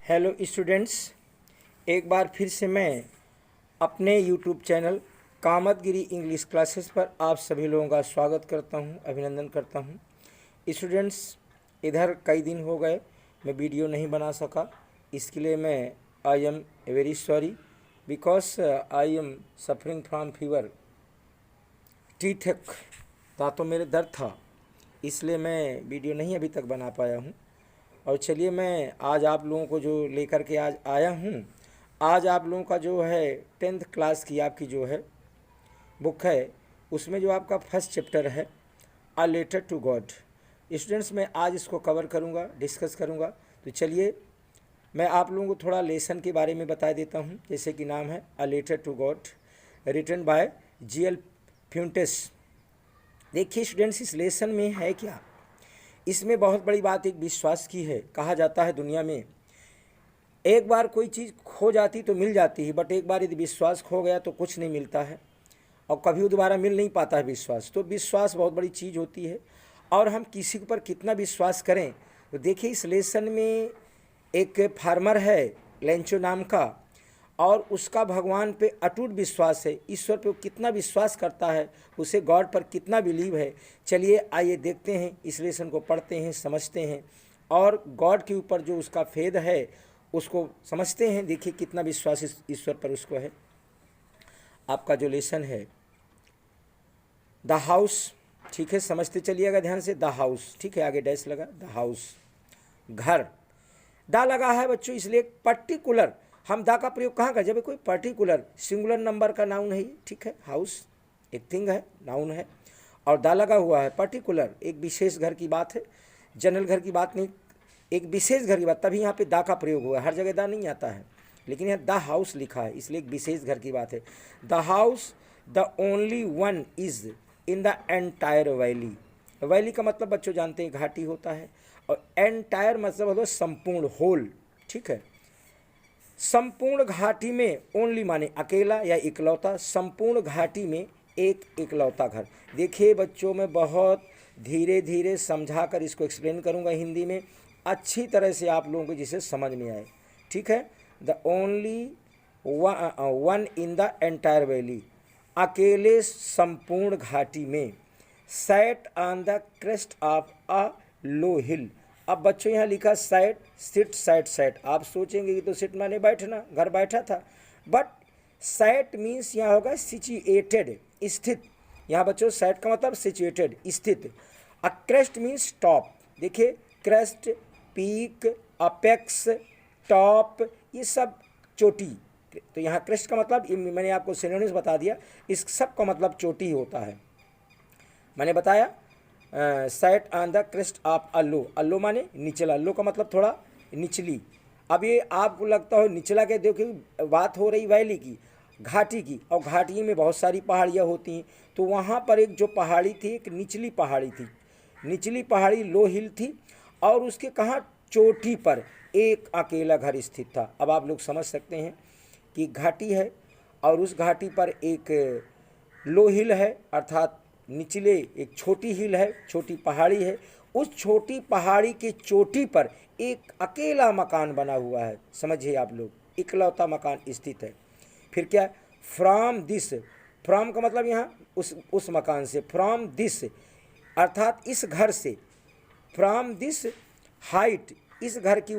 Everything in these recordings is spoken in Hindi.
हेलो स्टूडेंट्स, एक बार फिर से मैं अपने YouTube channel Kamadgiri English classes पर आप सभी लोगों का स्वागत करता हूं, अभिनंदन करता हूं। स्टूडेंट्स, इधर कई दिन हो गए मैं वीडियो नहीं बना सका, इसके लिए मैं I am very sorry because I am suffering from fever. ठीक दांतों मेरे दर्द था, इसलिए मैं वीडियो नहीं अभी तक बना पाया हूँ। और चलिए मैं आज आप लोगों को जो लेकर के आज आया हूँ, आज आप लोगों का जो है 10th क्लास की आपकी जो है बुक है, उसमें जो आपका फर्स्ट चैप्टर है a letter to God. Students, मैं आज इसको कवर करूँगा, डिस्कस करूँगा। तो चलिए मैं आप लोगों को थोड़ा लेसन के बारे में बता देता हूँ। जैसे कि नाम है a letter to God, written by G L. Fuentes. देखिए स्टूडेंट्स, इस लेसन में है क्या, इसमें बहुत बड़ी बात एक विश्वास की है। कहा जाता है दुनिया में एक बार कोई चीज़ खो जाती तो मिल जाती है, बट एक बार यदि विश्वास खो गया तो कुछ नहीं मिलता है और कभी वो दोबारा मिल नहीं पाता है विश्वास। तो विश्वास बहुत बड़ी चीज़ होती है और हम किसी पर कितना विश्वास करें। तो देखिए इस लेसन में एक फार्मर है लेंचो नाम का, और उसका भगवान पे अटूट विश्वास है। ईश्वर पे वो कितना विश्वास करता है, उसे गॉड पर कितना बिलीव है। चलिए आइए देखते हैं, इस लेसन को पढ़ते हैं, समझते हैं और गॉड के ऊपर जो उसका फेद है उसको समझते हैं। देखिए कितना विश्वास इस ईश्वर पर उसको है। आपका जो लेसन है द हाउस, ठीक है, समझते चलिएगा ध्यान से। द हाउस, ठीक है, आगे डैश लगा, द हाउस घर। दा लगा है बच्चों, इसलिए पर्टिकुलर हम दा का प्रयोग कहाँ कर, जब कोई पर्टिकुलर सिंगुलर नंबर का नाउन है, ठीक है। हाउस एक थिंग है, नाउन है, और दा लगा हुआ है पर्टिकुलर, एक विशेष घर की बात है, जनरल घर की बात नहीं, एक विशेष घर की बात, तभी यहाँ पे दा का प्रयोग हुआ है। हर जगह दा नहीं आता है, लेकिन यहाँ द हाउस लिखा है, इसलिए एक विशेष घर की बात है। The house the only one is in the entire valley. Valley का मतलब बच्चों जानते हैं घाटी होता है, और एंटायर मतलब होता है संपूर्ण, होल, ठीक है। संपूर्ण घाटी में, ओनली माने अकेला या इकलौता, संपूर्ण घाटी में एक इकलौता घर। देखिए बच्चों, मैं बहुत धीरे धीरे समझा कर इसको एक्सप्लेन करूंगा हिंदी में, अच्छी तरह से आप लोगों को जिसे समझ में आए, ठीक है। The only one in the entire valley, अकेले संपूर्ण घाटी में, sat on the crest of a low hill. अब बच्चों यहाँ लिखा सैट, सिट, सैट, सैट। आप सोचेंगे कि तो सिट माने बैठना, घर बैठा था, बट सैट मीन्स यहाँ होगा सिचुएटेड, स्थित। यहाँ बच्चों सैट का मतलब सिचुएटेड, स्थित। अ क्रेस्ट मीन्स टॉप। देखिए क्रेस्ट, पीक, अपेक्स, टॉप, ये सब चोटी। तो यहाँ क्रेस्ट का मतलब, मैंने आपको सिनोनिम्स बता दिया, इस सब का मतलब चोटी होता है। मैंने बताया sat on the crest of a low, a low माने निचला, अल्लो का मतलब थोड़ा निचली। अब ये आपको लगता हो निचला के, देखिए बात हो रही वैली की, घाटी की, और घाटी में बहुत सारी पहाड़ियाँ होती हैं। तो वहाँ पर एक जो पहाड़ी थी, एक निचली पहाड़ी थी, निचली पहाड़ी लो हिल थी, और उसके कहाँ चोटी पर एक अकेला घर स्थित था। अब आप लोग समझ सकते हैं कि घाटी है और उस घाटी पर एक लो हिल है, अर्थात निचले एक छोटी हिल है, छोटी पहाड़ी है। उस छोटी पहाड़ी की चोटी पर एक अकेला मकान बना हुआ है। समझिए आप लोग, इकलौता मकान स्थित है। फिर क्या, फ्रॉम दिस, फ्रॉम का मतलब यहाँ उस मकान से, फ्रॉम दिस अर्थात इस घर से, फ्रॉम दिस हाइट, इस घर की,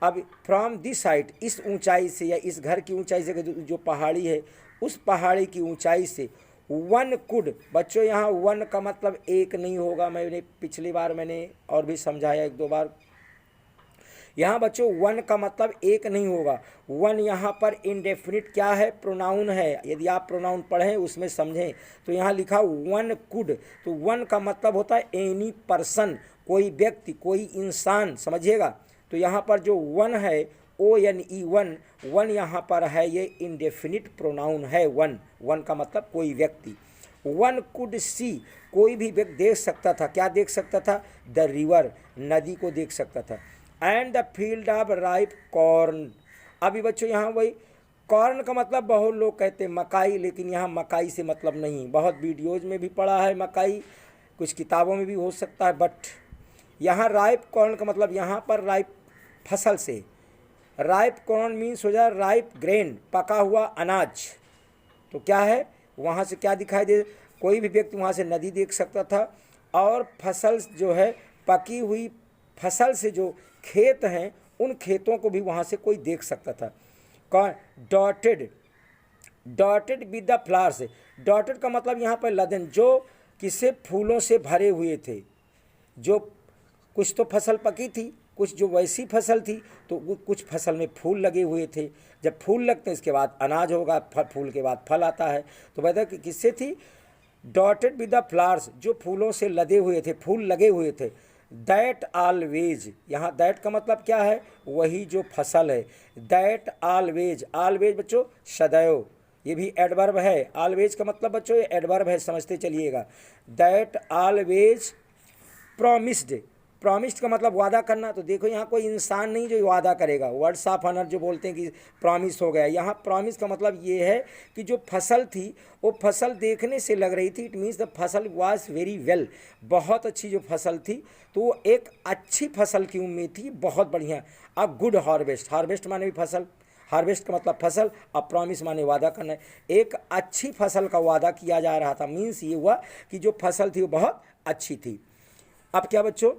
अब फ्रॉम दिस हाइट, इस ऊंचाई से या इस घर की ऊंचाई से, जो पहाड़ी है उस पहाड़ी की ऊंचाई से, वन कुड। बच्चों यहाँ वन का मतलब एक नहीं होगा, मैंने पिछली बार मैंने और भी समझाया एक दो बार। यहाँ बच्चों वन का मतलब एक नहीं होगा, वन यहाँ पर इंडेफिनिट क्या है, प्रोनाउन है। यदि आप प्रोनाउन पढ़ें उसमें समझें तो यहाँ लिखा वन कुड, तो वन का मतलब होता है एनी पर्सन, कोई व्यक्ति, कोई इंसान, समझिएगा। तो यहाँ पर जो वन है, ONE, वन, वन यहाँ पर है, ये इंडेफिनिट प्रोनाउन है वन। वन का मतलब कोई व्यक्ति। वन कुड सी, कोई भी व्यक्ति देख सकता था, क्या देख सकता था, द रिवर, नदी को देख सकता था। And the field of ripe corn. अभी बच्चों यहाँ वही कॉर्न का मतलब बहुत लोग कहते हैं मकाई, लेकिन यहाँ मकाई से मतलब नहीं। बहुत वीडियोज़ में भी पढ़ा है मकाई, कुछ किताबों में भी हो सकता है, बट यहाँ राइप कॉर्न का मतलब यहाँ पर राइप फसल से, राइप कॉर्न मीन्स हो जाए राइप ग्रेन, पका हुआ अनाज। तो क्या है, वहाँ से क्या दिखाई दे, कोई भी व्यक्ति वहाँ से नदी देख सकता था, और फसल जो है पकी हुई फसल से जो खेत हैं उन खेतों को भी वहाँ से कोई देख सकता था। कौन, dotted, dotted with the flowers. Dotted का मतलब यहाँ पर लदन, जो किसे फूलों से भरे हुए थे। जो कुछ तो फसल पकी थी, कुछ जो वैसी फसल थी, तो कुछ फसल में फूल लगे हुए थे। जब फूल लगते हैं इसके बाद अनाज होगा, फूल के बाद फल आता है। तो वैसे कि किससे थी, डॉटेड विद द फ्लावर्स, जो फूलों से लदे हुए थे, फूल लगे हुए थे। दैट ऑलवेज, यहाँ दैट का मतलब क्या है, वही जो फसल है। दैट ऑलवेज, ऑलवेज बच्चों सदैव, ये भी एडवर्ब है। ऑलवेज का मतलब बच्चों ये एडवर्ब है, समझते चलिएगा। दैट ऑलवेज प्रॉमिस्ड, प्रॉमिस्ड का मतलब वादा करना। तो देखो यहाँ कोई इंसान नहीं जो वादा करेगा, वर्ड्स ऑफ ऑनर जो बोलते हैं कि प्रॉमिस हो गया, यहाँ प्रॉमिस का मतलब ये है कि जो फसल थी वो फसल देखने से लग रही थी, इट मीन्स द फसल वाज वेरी वेल, बहुत अच्छी जो फसल थी, तो वो एक अच्छी फसल की उम्मीद थी, बहुत बढ़िया। अब गुड हार्वेस्ट, हार्वेस्ट माने भी फसल, हार्वेस्ट का मतलब फसल, अब प्रॉमिस माने वादा करना है। एक अच्छी फसल का वादा किया जा रहा था, मीन्स ये हुआ कि जो फसल थी वो बहुत अच्छी थी। अब क्या बच्चों,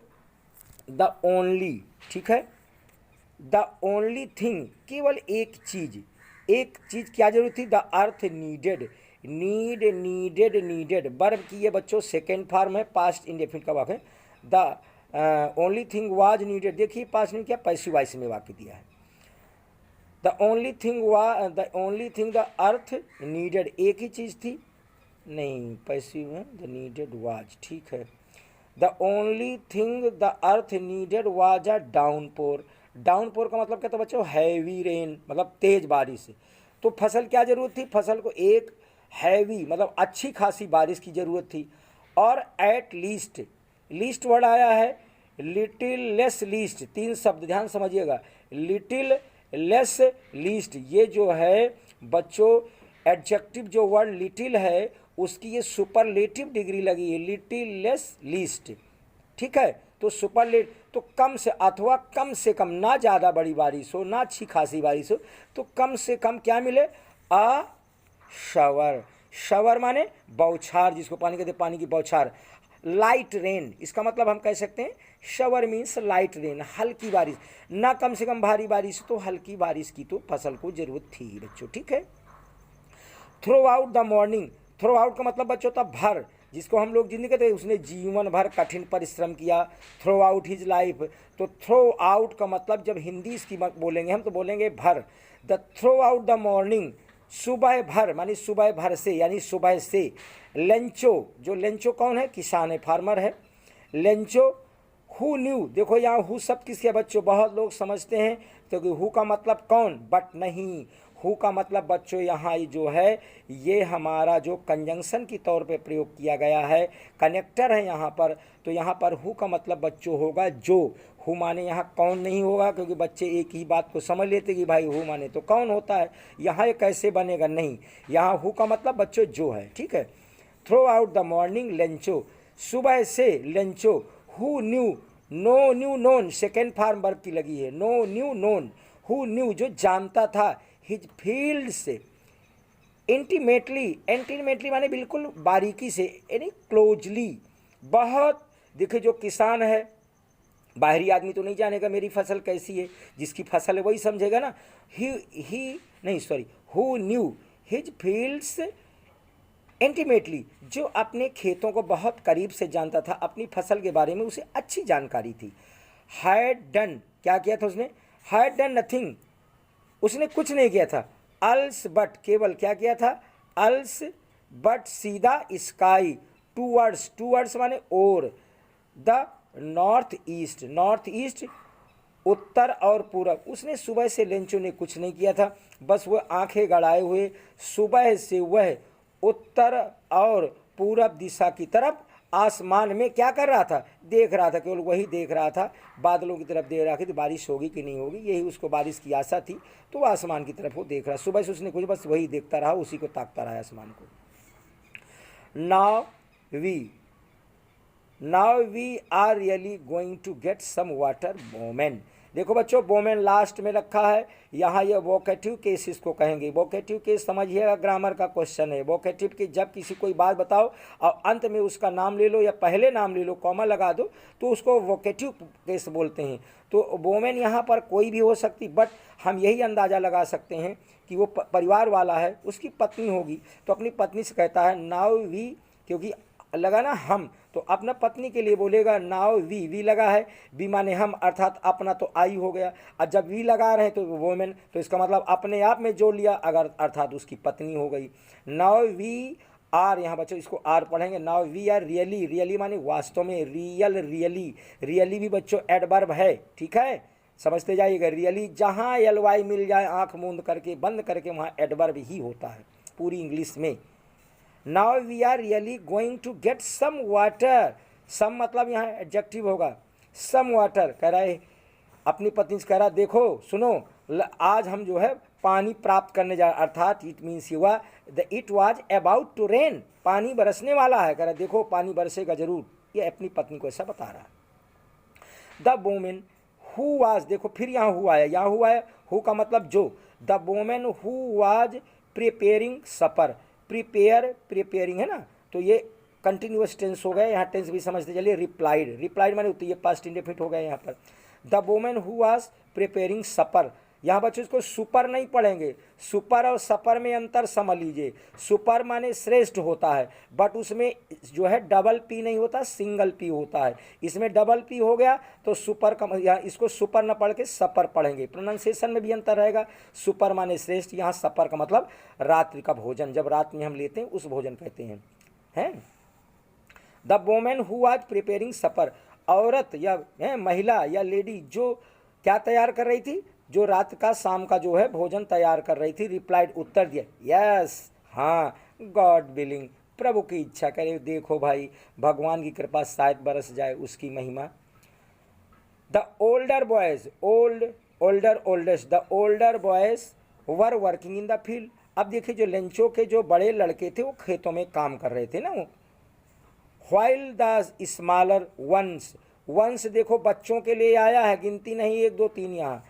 द ओनली, ठीक है, द ओनली थिंग, केवल एक चीज, एक चीज क्या जरूरत थी, the earth needed, need, needed, needed, verb की ये बच्चों सेकेंड फॉर्म है, पास्ट इंडेफिनिट का वाक्य है। The only thing was needed, देखिए पास्ट में क्या पैसिव वॉइस में वाक्य दिया है। The only thing the only thing the earth needed, एक ही चीज थी, नहीं पैसिव है, द नीडेड वाज, ठीक है। The only thing the earth needed was a downpour, downpour का मतलब क्या था बच्चों, हैवी रेन, मतलब तेज बारिश। तो फसल क्या जरूरत थी, फसल को एक हैवी मतलब अच्छी खासी बारिश की जरूरत थी। और एट लीस्ट, लीस्ट वर्ड आया है, लिटिल लेस लीस्ट, तीन शब्द ध्यान समझिएगा, लिटिल लेस लीस्ट, ये जो है बच्चों एडजेक्टिव जो वर्ड लिटिल है उसकी ये सुपरलेटिव डिग्री लगी है, लिटिल लेस लीस्ट, ठीक है। तो सुपरलेट तो कम से, अथवा कम से कम, ना ज़्यादा बड़ी बारिश हो ना अच्छी खासी बारिश हो, तो कम से कम क्या मिले, अ शावर, शावर माने बौछार, जिसको पानी कहते हैं, पानी की बौछार। लाइट रेन, इसका मतलब हम कह सकते हैं शावर मीन्स लाइट रेन, हल्की बारिश, ना कम से कम भारी बारिश, तो हल्की बारिश की तो फसल को जरूरत थी ही बच्चों, ठीक है। Throughout the morning, throughout का मतलब बच्चों था भर, जिसको हम लोग जिंदगी कहते हैं, उसने जीवन भर कठिन परिश्रम किया, थ्रो आउट हिज लाइफ। तो थ्रो आउट का मतलब जब हिंदी इसकी बोलेंगे हम तो बोलेंगे भर। The throughout the morning, सुबह भर मानी सुबह भर से, यानी सुबह से। लेंचो, जो लेंचो कौन है, किसान है, फार्मर है। लेंचो हु न्यू, देखो यहाँ हु शब्द किसके बच्चों, बहुत लोग समझते हैं क्योंकि हु का मतलब कौन, बट नहीं, हु का मतलब बच्चों यहाँ जो है ये हमारा जो कंजंक्शन की तौर पे प्रयोग किया गया है, कनेक्टर है यहाँ पर। तो यहाँ पर हु का मतलब बच्चों होगा जो, हु माने यहाँ कौन नहीं होगा, क्योंकि बच्चे एक ही बात को समझ लेते कि भाई हु माने तो कौन होता है, यहाँ ये कैसे बनेगा, नहीं, यहाँ हु का मतलब बच्चों जो है, ठीक है। Throughout the morning Lencho, सुबह से Lencho. Who knew, know knew known, second form verb की लगी है, know knew known, who knew जो जानता था, हिज फील्ड से, इंटीमेटली, इंटीमेटली माने बिल्कुल बारीकी से, यानी क्लोजली, बहुत। देखिए जो किसान है, बाहरी आदमी तो नहीं जानेगा मेरी फसल कैसी है, जिसकी फसल है वही समझेगा ना। ही नहीं sorry, who knew his fields intimately, जो अपने खेतों को बहुत करीब से जानता था, अपनी फसल के बारे में उसे अच्छी जानकारी थी। हैड डन, क्या किया था उसने, हैड डन नथिंग, उसने कुछ नहीं किया था। अल्स बट, केवल क्या किया था, अल्स बट सीधा स्काई टूवर्ड्स, टूवर्ड्स माने और, the north east, north east उत्तर और पूरब, उसने सुबह से लेंचो ने कुछ नहीं किया था, बस वह आंखें गड़ाए हुए सुबह से वह उत्तर और पूरब दिशा की तरफ आसमान में क्या कर रहा था, देख रहा था, केवल वही देख रहा था, बादलों की तरफ देख रहा था कि बारिश होगी कि नहीं होगी, यही उसको बारिश की आशा थी, तो वो आसमान की तरफ वो देख रहा, सुबह से उसने कुछ बस वही देखता रहा, उसी को ताकता रहा आसमान को। Now we are really going to get some water moment, देखो बच्चों वोमेन लास्ट में रखा है, यहाँ ये वोकेटिव केस इसको कहेंगे। वोकेटिव केस समझिएगा, ग्रामर का क्वेश्चन है। वोकेटिव के जब किसी कोई बात बताओ और अंत में उसका नाम ले लो या पहले नाम ले लो, कॉमा लगा दो, तो उसको वोकेटिव केस बोलते हैं। तो वोमेन यहाँ पर कोई भी हो सकती, बट हम यही अंदाज़ा लगा सकते हैं कि वो परिवार वाला है, उसकी पत्नी होगी। तो अपनी पत्नी से कहता है नाउ वी, क्योंकि लगा ना हम, तो अपना पत्नी के लिए बोलेगा नाउ वी लगा है, वी माने हम, अर्थात अपना तो आई हो गया। और जब वी लगा रहे हैं तो वोमेन, तो इसका मतलब अपने आप में जोड़ लिया, अगर अर्थात उसकी पत्नी हो गई। नाउ वी आर, यहाँ बच्चों इसको आर पढ़ेंगे। Now we are really, really माने वास्तव में, रियल रियली, रियली भी बच्चों एडवर्ब है, ठीक है, समझते जाइएगा। रियली जहाँ एल वाई मिल जाए आँख मूंद करके बंद करके वहाँ एडवर्ब ही होता है पूरी इंग्लिश में। Now we are really going to get some water, some मतलब यहाँ एडजेक्टिव होगा, सम वाटर। कह रहा है अपनी पत्नी से, कह रहा देखो सुनो, आज हम जो है पानी प्राप्त करने जा, अर्थात इट मीन्स हुआ the it was about to rain, पानी बरसने वाला है। कह रहा देखो पानी बरसेगा जरूर, ये अपनी पत्नी को ऐसा बता रहा है। द वोमेन हु वाज, देखो फिर यहाँ हुआ है, यहाँ हुआ है हु का मतलब जो। The women who was preparing supper, prepare preparing है ना, तो ये कंटिन्यूअस टेंस हो गया, यहाँ टेंस भी समझते चलिए। रिप्लाइड, रिप्लाइड माने तो ये पास्ट इंडेफिनिट हो गया यहाँ पर। The women who was preparing supper, यहाँ बच्चों इसको सुपर नहीं पढ़ेंगे, सुपर और सपर में अंतर समझ लीजिए। सुपर माने श्रेष्ठ होता है, बट उसमें जो है डबल पी नहीं होता, सिंगल पी होता है। इसमें डबल पी हो गया तो सुपर का, यहाँ इसको सुपर न पढ़ के सपर पढ़ेंगे, प्रोनाउंसिएशन में भी अंतर रहेगा। सुपर माने श्रेष्ठ, यहाँ सपर का मतलब रात्रि का भोजन, जब रात में हम लेते हैं उस भोजन कहते हैं। The women who was preparing supper, औरत या महिला या लेडी जो क्या तैयार कर रही थी, जो रात का शाम का जो है भोजन तैयार कर रही थी। रिप्लाइड उत्तर दिया, यस हाँ, गॉड विलिंग, प्रभु की इच्छा करे, देखो भाई भगवान की कृपा शायद बरस जाए उसकी महिमा। The older boys, oldest, the older boys were working in the field. अब देखिए जो लेंचो के जो बड़े लड़के थे वो खेतों में काम कर रहे थे ना वो। व्हाइल द स्मॉलर वंस देखो बच्चों के लिए आया है, गिनती नहीं 1 2 3 यहाँ।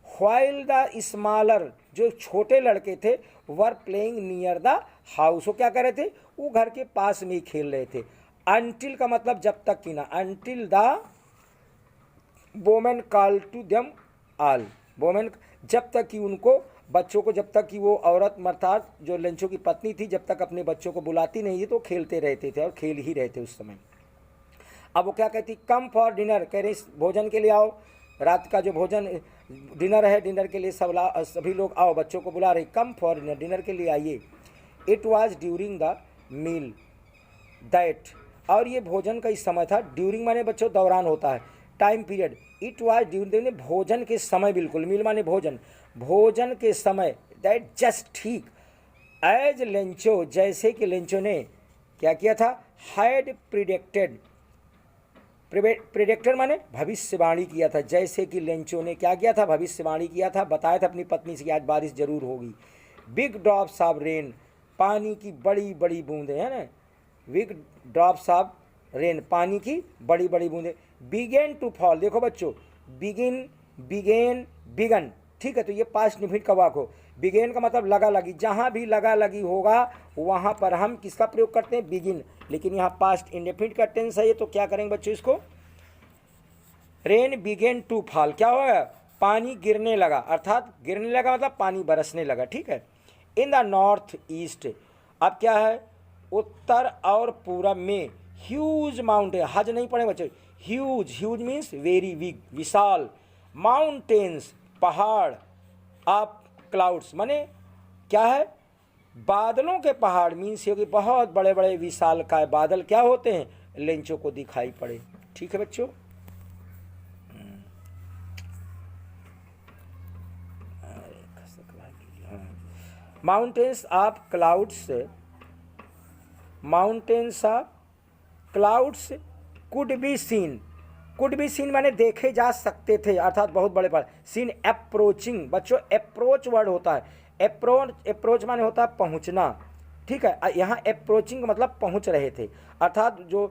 व्हाइल द स्मॉलर जो छोटे लड़के थे, were playing near the house, वो क्या कर रहे थे, वो घर के पास में ही खेल रहे थे। अनटिल का मतलब जब तक कि ना, until the women call to them all, women जब तक कि उनको बच्चों को, जब तक कि वो औरत अर्थात जो लेंचो की पत्नी थी, जब तक अपने बच्चों को बुलाती नहीं थी तो खेलते रहते थे और खेल ही रहे थे उस समय। अब वो क्या कहती, कम फॉर डिनर, कह रही भोजन के लिए आओ, रात का जो भोजन डिनर है, डिनर के लिए सभी लोग आओ, बच्चों को बुला रही, कम फॉर डिनर, डिनर के लिए आइए। It was during the meal that, और ये भोजन का इस समय था। ड्यूरिंग माने बच्चों दौरान होता है, time period. It was during भोजन के समय, बिल्कुल, मील माने भोजन, भोजन के समय, दैट जस्ट ठीक, एज लेंचो जैसे कि लेंचो ने क्या किया था, हैड प्रिडिक्टेड, प्रिडिक्टर माने भविष्यवाणी किया था, जैसे कि लेंचो ने क्या किया था, भविष्यवाणी किया था, बताया था अपनी पत्नी से कि आज बारिश जरूर होगी। बिग ड्रॉप्स ऑफ रेन, पानी की बड़ी बड़ी बूंदें, है ना, बिग ड्रॉप्स ऑफ रेन, पानी की बड़ी बड़ी बूंदें। बिगेन टू फॉल, देखो बच्चों बिगिन, बिगेन, बिगन, ठीक है, तो ये पास्ट इंडेफिनिट का वाक हो। बिगेन का मतलब लगा लगी, जहाँ भी लगा लगी होगा वहाँ पर हम किसका प्रयोग करते हैं, बिगिन, लेकिन यहाँ पास्ट इंडेफिनिट का टेंस है ये, तो क्या करेंगे बच्चों इसको, रेन बिगेन टू फॉल, क्या होगा, पानी गिरने लगा, अर्थात गिरने लगा मतलब पानी बरसने लगा, ठीक है। इन द नॉर्थ ईस्ट, अब क्या है, उत्तर और पूरब में, ह्यूज माउंटेन, हज नहीं पड़े बच्चों, huge, huge means very big, विशाल, माउंटेन्स पहाड़, आप क्लाउड्स माने क्या है, बादलों के पहाड़, मीन्स ये कि बहुत बड़े बड़े विशालकाय बादल क्या होते हैं, लेंचों को दिखाई पड़े, ठीक है बच्चों। Mountains of clouds, mountains of clouds could be seen, could be seen माने देखे जा सकते थे, अर्थात बहुत बड़े बड़े, सीन अप्रोचिंग, बच्चों अप्रोच वर्ड होता है, अप्रोच माने होता है पहुंचना, ठीक है, यहाँ अप्रोचिंग मतलब पहुंच रहे थे, अर्थात जो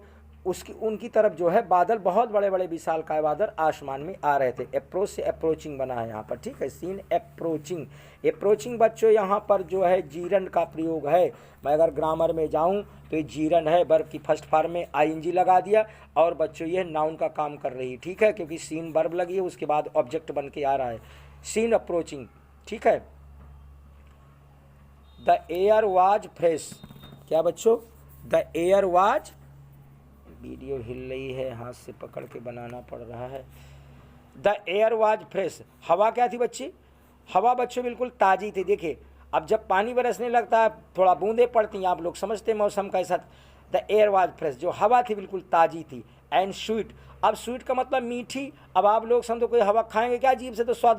उसकी उनकी तरफ जो है बादल, बहुत बड़े बड़े विशालकाय बादल आसमान में आ रहे थे। अप्रोच से अप्रोचिंग बना है यहाँ पर, ठीक है, सीन अप्रोचिंग। अप्रोचिंग बच्चों यहाँ पर जो है जीरन का प्रयोग है। मैं अगर ग्रामर में जाऊँ तो ये जीरन है, वर्ब की फर्स्ट फॉर्म में आईएनजी लगा दिया और बच्चों ये नाउन का काम कर रही है, ठीक है, क्योंकि सीन वर्ब लगी है, उसके बाद ऑब्जेक्ट बन के आ रहा है, सीन अप्रोचिंग, ठीक है। द एयर वाज फ्रेश, क्या बच्चों, द एयर वाज, वीडियो हिल रही है, हाथ से पकड़ के बनाना पड़ रहा है। द एयर वाज फ्रेश, हवा क्या थी बच्ची, हवा बच्चों बिल्कुल ताज़ी थी। देखिए अब जब पानी बरसने लगता है थोड़ा बूंदे पड़ती हैं, आप लोग समझते हैं मौसम कैसा। द एयर वाज फ्रेश, जो हवा थी बिल्कुल ताज़ी थी। एंड स्वीट, अब स्वीट का मतलब मीठी। अब आप लोग समझो कोई हवा खाएंगे क्या अजीब से, तो स्वाद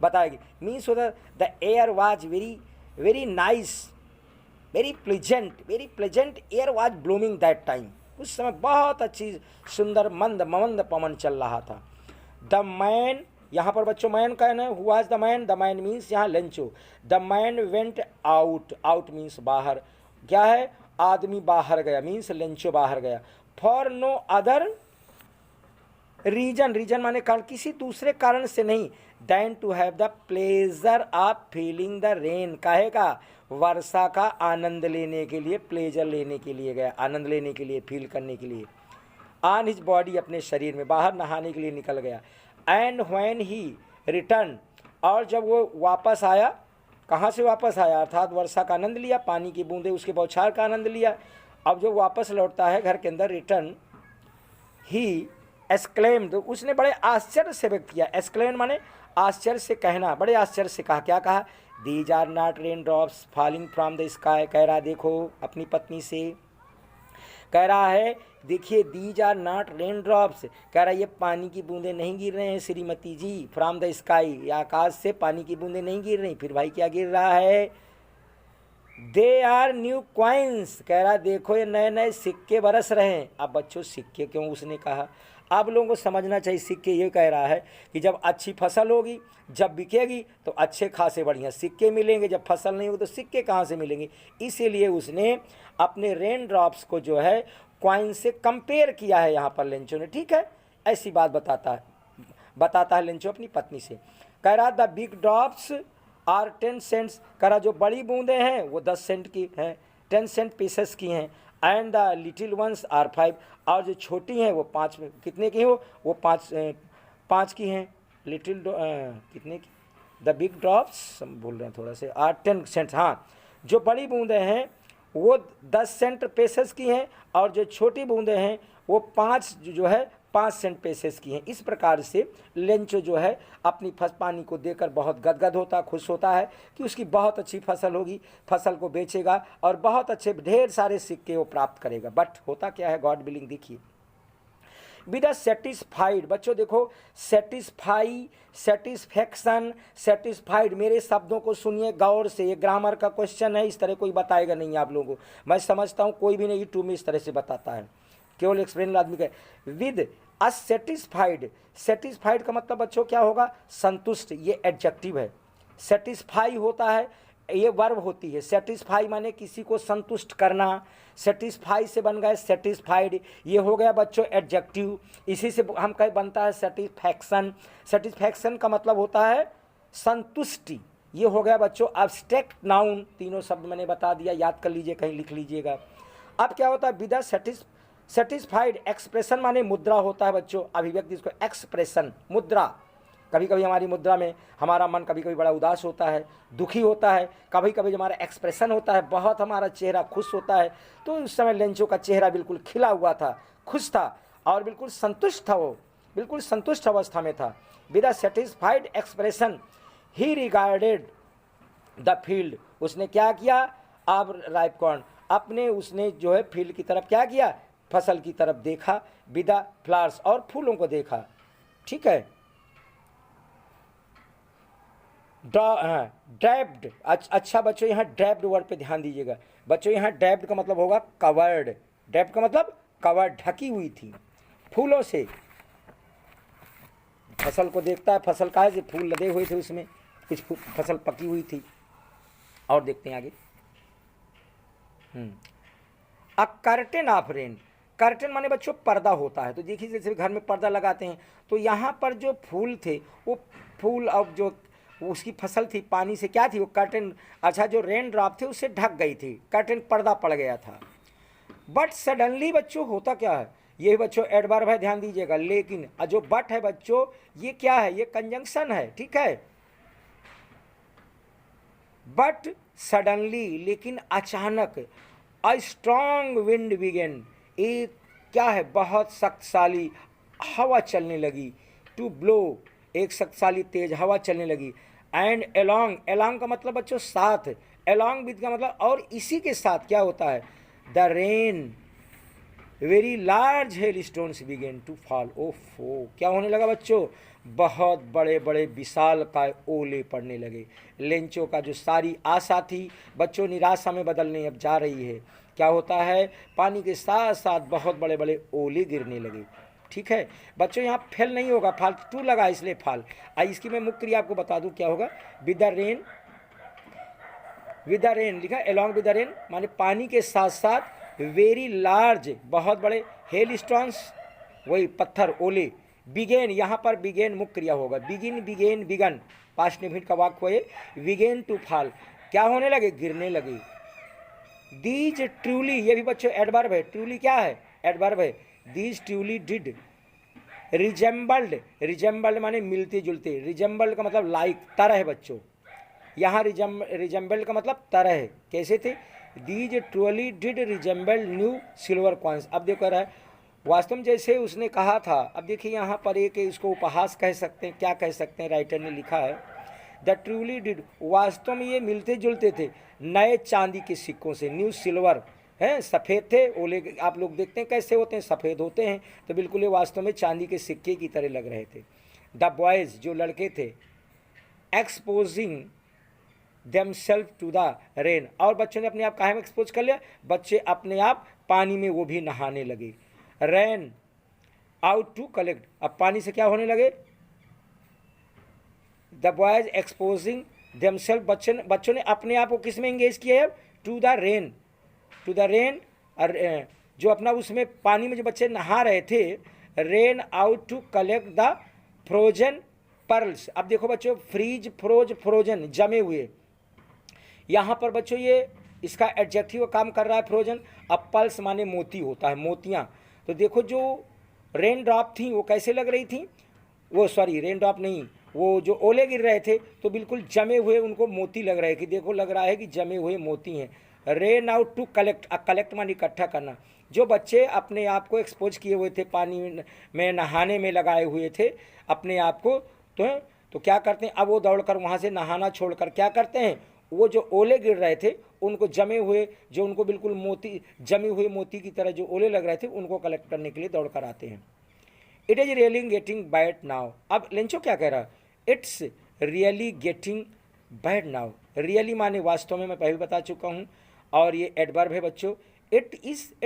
बताएगी। मीन्स होता the air was very very nice, very pleasant air was blooming that time. उस समय बहुत अच्छी सुंदर मंद पवन चल रहा था। द मैन, यहाँ पर बच्चों मैन का है, who was the man means यहाँ Lencho. The man went out, out means बाहर, क्या है, आदमी बाहर गया, मीन्स लेंचो बाहर गया। For no other reason, reason माने कारण, किसी दूसरे कारण से नहीं, than to have the pleasure of feeling the rain, काहे का, वर्षा का आनंद लेने के लिए, प्लेजर लेने के लिए गया, आनंद लेने के लिए, फील करने के लिए। ऑन हिज बॉडी, अपने शरीर में, बाहर नहाने के लिए निकल गया। एंड व्हेन ही रिटर्न, और जब वो वापस आया, कहाँ से वापस आया, अर्थात वर्षा का आनंद लिया, पानी की बूंदे उसके बौछार का आनंद लिया। अब जो वापस लौटता है घर के अंदर, रिटर्न, ही एक्सक्लेम्ड, उसने बड़े आश्चर्य से व्यक्त किया। एक्सक्लेम माने आश्चर्य से कहना, बड़े आश्चर्य से कहा, क्या कहा, these are not raindrops falling from the sky, कह रहा देखो अपनी पत्नी से, कह रहा है देखिए these are not raindrops, कह रहा है ये पानी की बूंदें नहीं गिर रहे हैं श्रीमती जी, फ्रॉम द स्काई, या आकाश से पानी की बूंदें नहीं गिर रही। फिर भाई क्या गिर रहा है, दे आर न्यू क्वाइंस, कह रहा देखो ये नए नए सिक्के बरस रहे हैं। अब बच्चों सिक्के क्यों उसने कहा, आप लोगों को समझना चाहिए। सिक्के ये कह रहा है कि जब अच्छी फसल होगी, जब बिकेगी तो अच्छे खासे बढ़िया सिक्के मिलेंगे, जब फसल नहीं होगी तो सिक्के कहाँ से मिलेंगे। इसीलिए उसने अपने रेन ड्रॉप्स को जो है क्वाइन से कंपेयर किया है यहाँ पर लेंचो ने, ठीक है, ऐसी बात बताता है लेंचो अपनी पत्नी से। कह रहा the big drops are 10 cents, कह रहा जो बड़ी बूंदें हैं वो 10 सेंट की हैं, 10 सेंट पीसेस की हैं। And the little ones are 5, और जो छोटी हैं वो 5 में, कितने की हो, वो 5 की हैं। लिटिल कितने की, द बिग ड्रॉप्स बोल रहे हैं थोड़ा से, आर 10 सेंट्स, हाँ, जो बड़ी बूंदें हैं वो 10 सेंट पेसेस की हैं, और जो छोटी बूंदें हैं वो 5 जो है 5 सेंट पेसेस की हैं। इस प्रकार से लेंचो जो है अपनी पानी को देकर बहुत गदगद होता, खुश होता है कि उसकी बहुत अच्छी फसल होगी, फसल को बेचेगा और बहुत अच्छे ढेर सारे सिक्के वो प्राप्त करेगा। बट होता क्या है, गॉड विलिंग, देखिए विद अ सेटिस्फाइड, बच्चों देखो सेटिस्फाई, सेटिस्फैक्शन, सेटिस्फाइड, मेरे शब्दों को सुनिए गौर से, ये ग्रामर का क्वेश्चन है, इस तरह कोई बताएगा नहीं आप लोगों को। मैं समझता हूँ कोई भी नहीं यूट्यूब में इस तरह से बताता है, केवल एक्सप्लेन आदमी का। विद अ सेटिस्फाइड, सेटिस्फाइड का मतलब बच्चों क्या होगा, संतुष्ट, ये एडजेक्टिव है। सेटिस्फाई होता है, ये वर्ब होती है। सेटिस्फाई माने किसी को संतुष्ट करना, सेटिस्फाई से बन गए सेटिस्फाइड, ये हो गया बच्चों एडजेक्टिव। इसी से हम कहीं बनता है सेटिस्फैक्शन, सेटिस्फैक्शन का मतलब होता है संतुष्टि। ये हो गया बच्चों एब्स्ट्रैक्ट नाउन, तीनों शब्द मैंने बता दिया, याद कर लीजिए, कहीं लिख लीजिएगा। अब क्या होता है, विद सेटिस्फाइड एक्सप्रेशन माने मुद्रा होता है बच्चों, अभिव्यक्ति, इसको एक्सप्रेशन, मुद्रा। कभी कभी हमारी मुद्रा में हमारा मन कभी कभी बड़ा उदास होता है, दुखी होता है, कभी कभी हमारा एक्सप्रेशन होता है, बहुत हमारा चेहरा खुश होता है। तो उस समय लेंचो का चेहरा बिल्कुल खिला हुआ था, खुश था और बिल्कुल संतुष्ट था, वो बिल्कुल संतुष्ट अवस्था में था। With a satisfied expression he regarded the field, उसने क्या किया, अब राइपकॉर्न, अपने उसने जो है फील्ड की तरफ क्या किया, फसल की तरफ देखा। विद द फ्लावर्स, और फूलों को देखा, ठीक है। ड्रैप्ड, अच्छा बच्चों यहाँ ड्रैप्ड वर्ड पे ध्यान दीजिएगा बच्चों, यहाँ ड्रैप्ड का मतलब होगा कवर्ड, ड्रैप्ड का मतलब कवर्ड, ढकी हुई थी फूलों से। फसल को देखता है, फसल का है जो फूल लदे हुए थे, उसमें कुछ फसल पकी हुई थी। और देखते हैं आगे, अ कर्टेन ऑफ रेन, कर्टन माने बच्चों पर्दा होता है। तो देखिए जैसे घर में पर्दा लगाते हैं, तो यहाँ पर जो फूल थे वो फूल, अब जो उसकी फसल थी पानी से क्या थी, वो कर्टन, अच्छा जो रेन ड्रॉप थे उससे ढक गई थी, कर्टन पर्दा पड़ गया था। बट सडनली बच्चों होता क्या है, ये बच्चों एडवर्ब है, ध्यान दीजिएगा। लेकिन जो बट है बच्चों ये क्या है, ये कंजंक्शन है, ठीक है। बट सडनली, लेकिन अचानक, अ स्ट्रॉन्ग विंड बिगेन, एक क्या है, बहुत शक्तिशाली हवा चलने लगी, टू ब्लो, एक शक्तिशाली तेज हवा चलने लगी। एंड एलोंग, एलोंग का मतलब बच्चों साथ, एलोंग विद का मतलब और इसी के साथ क्या होता है, the rain, very large hailstones began to fall. ओफो, क्या होने लगा बच्चों, बहुत बड़े बड़े विशाल काय ओले पड़ने लगे। लेंचो का जो सारी आशा थी बच्चों निराशा में बदलने अब जा रही है। क्या होता है, पानी के साथ साथ बहुत बड़े बड़े ओले गिरने लगे, ठीक है बच्चों। यहाँ फेल नहीं होगा, फाल टू लगा इसलिए फाल। इसकी मैं मुख्य क्रिया आपको बता दूँ क्या होगा, with the rain, with the rain लिखा, एलॉन्ग विद द रेन माने पानी के साथ साथ, वेरी लार्ज बहुत बड़े, हेल स्टोन्स वही पत्थर ओले, बिगेन यहाँ पर बिगेन मुख्य क्रिया होगा, बिगिन बिगेन बिगन पास्ट निफिट का वाक्य हुए, बिगेन टू फॉल क्या होने लगे, गिरने लगे। दीज ट्रूली, ये भी बच्चों एडवर्ब है, ट्रूली क्या है, एडवर्ब है। These truly did, resembled, resembled माने मिलते जुलते, रिजेंबल्ड का मतलब लाइक, तरह है बच्चों। यहाँ रिजेंबल्ड का मतलब तरह, कैसे थे, these truly did resemble new silver coins. अब देखो रहा है वास्तव में जैसे उसने कहा था। अब देखिए यहाँ पर एक इसको उपहास कह सकते हैं, क्या कह सकते हैं, राइटर ने लिखा है, द ट्रूली डिड, वास्तव में ये मिलते जुलते थे नए चांदी के सिक्कों से, न्यू सिल्वर हैं, सफ़ेद थे ओले, आप लोग देखते हैं कैसे होते हैं, सफ़ेद होते हैं, तो बिल्कुल ये वास्तव में चांदी के सिक्के की तरह लग रहे थे। द बॉयज़, जो लड़के थे, exposing themselves to the rain, और बच्चों ने अपने आप काहे में एक्सपोज कर लिया, बच्चे अपने आप पानी में वो भी नहाने लगे। रेन आउट टू कलेक्ट, अब पानी से क्या होने लगे, द बॉयज एक्सपोजिंग देमसेल्फ, बच्चों ने अपने आप को किस में इंगेज किया है, to the rain, to the rain, जो अपना उसमें पानी में जो बच्चे नहा रहे थे, ran out to collect the frozen pearls. अब देखो बच्चों, फ्रीज फ्रोज फ्रोजन जमे हुए, यहाँ पर बच्चों ये इसका एडजेक्टिव काम कर रहा है फ्रोजन। अब पल्स माने मोती होता है, मोतियाँ। तो देखो जो रेन ड्रॉप थी वो कैसे लग रही थी, वो सॉरी रेन ड्रॉप नहीं, वो जो ओले गिर रहे थे तो बिल्कुल जमे हुए उनको मोती लग रहे हैं, कि देखो लग रहा है कि जमे हुए मोती हैं। Ran out to collect, collect माने इकट्ठा करना। जो बच्चे अपने आप को एक्सपोज किए हुए थे, पानी में नहाने में लगाए हुए थे अपने आप को, तो क्या करते हैं, अब वो दौड़कर वहाँ से नहाना छोड़कर क्या करते हैं, वो जो ओले गिर रहे थे उनको जमे हुए, जो उनको बिल्कुल मोती, जमे हुए मोती की तरह जो ओले लग रहे थे उनको कलेक्ट करने के लिए दौड़ कर आते हैं। It is really getting bad now, अब लेंचो क्या कह रहा है, it's really getting bad now, really माने वास्तव में, मैं पहले बता चुका हूँ, और ये एडवर्ब है बच्चों। इट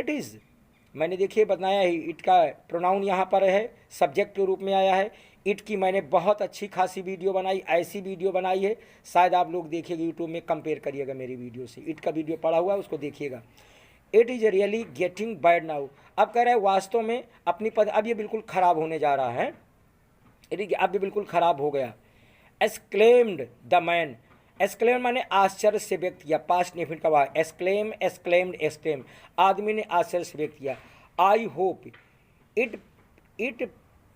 इज़ मैंने देखिए बताया ही, इट का प्रोनाउन यहाँ पर है, सब्जेक्ट के रूप में आया है। इट की मैंने बहुत अच्छी खासी वीडियो बनाई, ऐसी वीडियो बनाई है, शायद आप लोग देखिएगा यूट्यूब में, कंपेयर करिएगा मेरी वीडियो से, इट का वीडियो पड़ा हुआ है उसको देखिएगा। It is really getting bad now, अब कह रहा है वास्तव में अपनी पद, अब ये बिल्कुल ख़राब होने जा रहा है, अब ये बिल्कुल ख़राब हो गया। एक्सक्लेम्ड द मैन, एक्सक्लेम माने आश्चर्य से व्यक्त किया, पास्ट नेफिट का वाक्य, एक्सक्लेम एक्सक्लेम्ड एक्सक्लेम, आदमी ने आश्चर्य से व्यक्त किया। I hope it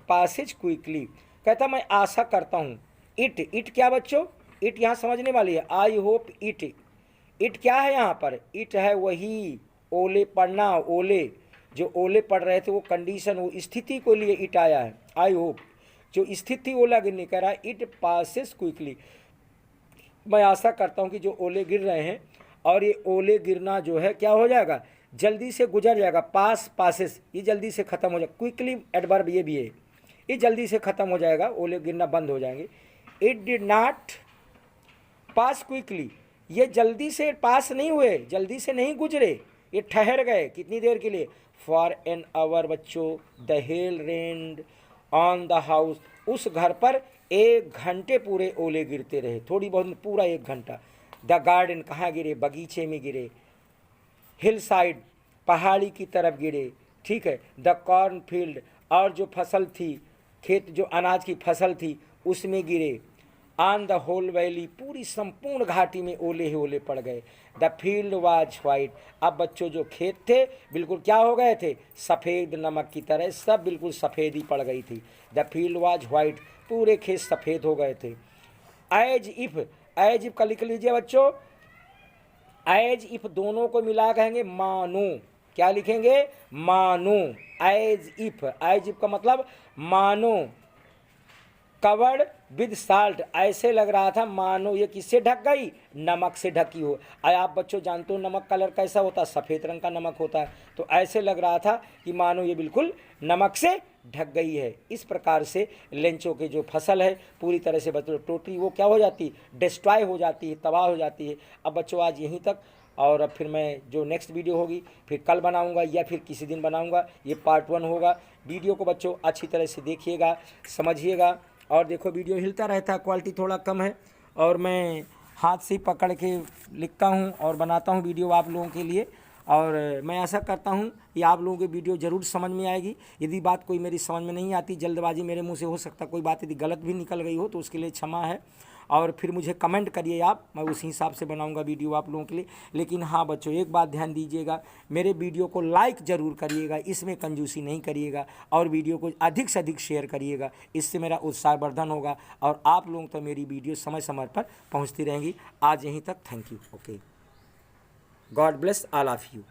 Passage quickly, कहता मैं आशा करता हूँ, इट क्या बच्चों, इट यहाँ समझने वाली है, आई होप इट क्या है यहाँ पर, इट है वही ओले पड़ना, ओले जो ओले पड़ रहे थे वो कंडीशन, वो स्थिति को लिए इट आया है। आई होप जो स्थिति ओला गिरने कह रहा है, इट पासेस क्विकली, मैं आशा करता हूँ कि जो ओले गिर रहे हैं और ये ओले गिरना जो है क्या हो जाएगा, जल्दी से गुजर जाएगा, पासेस ये जल्दी से ख़त्म हो जाएगा, क्विकली एडवर्ब ये भी है, ये जल्दी से ख़त्म हो जाएगा, ओले गिरना बंद हो जाएंगे। It did not pass quickly, ये जल्दी से पास नहीं हुए, जल्दी से नहीं गुजरे, ये ठहर गए, कितनी देर के लिए, फॉर एन आवर बच्चों, the hell rained on the house, उस घर पर 1 घंटे पूरे ओले गिरते रहे, थोड़ी बहुत पूरा 1 घंटा। द गार्डन कहाँ गिरे, बगीचे में गिरे, हिल साइड पहाड़ी की तरफ गिरे, ठीक है, द कॉर्न फील्ड, और जो फसल थी, खेत जो अनाज की फसल थी उसमें गिरे। ऑन द होल वैली, पूरी संपूर्ण घाटी में ओले ही ओले पड़ गए। द फील्ड वाज वाइट, अब बच्चों जो खेत थे बिल्कुल क्या हो गए थे, सफ़ेद नमक की तरह, सब बिल्कुल सफ़ेद ही पड़ गई थी। द फील्ड वाज वाइट, पूरे खेत सफ़ेद हो गए थे। एज इफ का लिख लीजिए बच्चों, एज इफ दोनों को मिला कहेंगे मानो, क्या लिखेंगे, मानो। एज इफ का मतलब मानो। कवर्ड विद साल्ट, ऐसे लग रहा था मानो ये किससे ढक गई, नमक से ढकी हो। आप बच्चों जानते हो नमक कलर कैसा होता है, सफ़ेद रंग का नमक होता है। तो ऐसे लग रहा था कि मानो ये बिल्कुल नमक से ढक गई है। इस प्रकार से लेंचों की जो फसल है पूरी तरह से बच्चों टोटली वो क्या हो जाती, डिस्ट्रॉय हो जाती है, तबाह हो जाती है। अब बच्चों आज यहीं तक, और अब फिर मैं जो नेक्स्ट वीडियो होगी फिर कल बनाऊंगा या फिर किसी दिन बनाऊंगा, ये पार्ट 1 होगा। वीडियो को बच्चों अच्छी तरह से देखिएगा, समझिएगा। और देखो वीडियो हिलता रहता है, क्वालिटी थोड़ा कम है, और मैं हाथ से पकड़ के लिखता हूँ और बनाता हूँ वीडियो आप लोगों के लिए। और मैं ऐसा करता हूँ कि आप लोगों की वीडियो ज़रूर समझ में आएगी। यदि बात कोई मेरी समझ में नहीं आती, जल्दबाजी मेरे मुंह से हो सकता कोई बात यदि गलत भी निकल गई हो तो उसके लिए क्षमा है। और फिर मुझे कमेंट करिए आप, मैं उसी हिसाब से बनाऊंगा वीडियो आप लोगों के लिए। लेकिन हाँ बच्चों एक बात ध्यान दीजिएगा, मेरे वीडियो को लाइक ज़रूर करिएगा, इसमें कंजूसी नहीं करिएगा, और वीडियो को अधिक से अधिक शेयर करिएगा, इससे मेरा उत्साहवर्धन होगा और आप लोगों तक मेरी वीडियो समय समय पर पहुँचती रहेंगी। आज यहीं तक, thank you, okay, God bless all of you.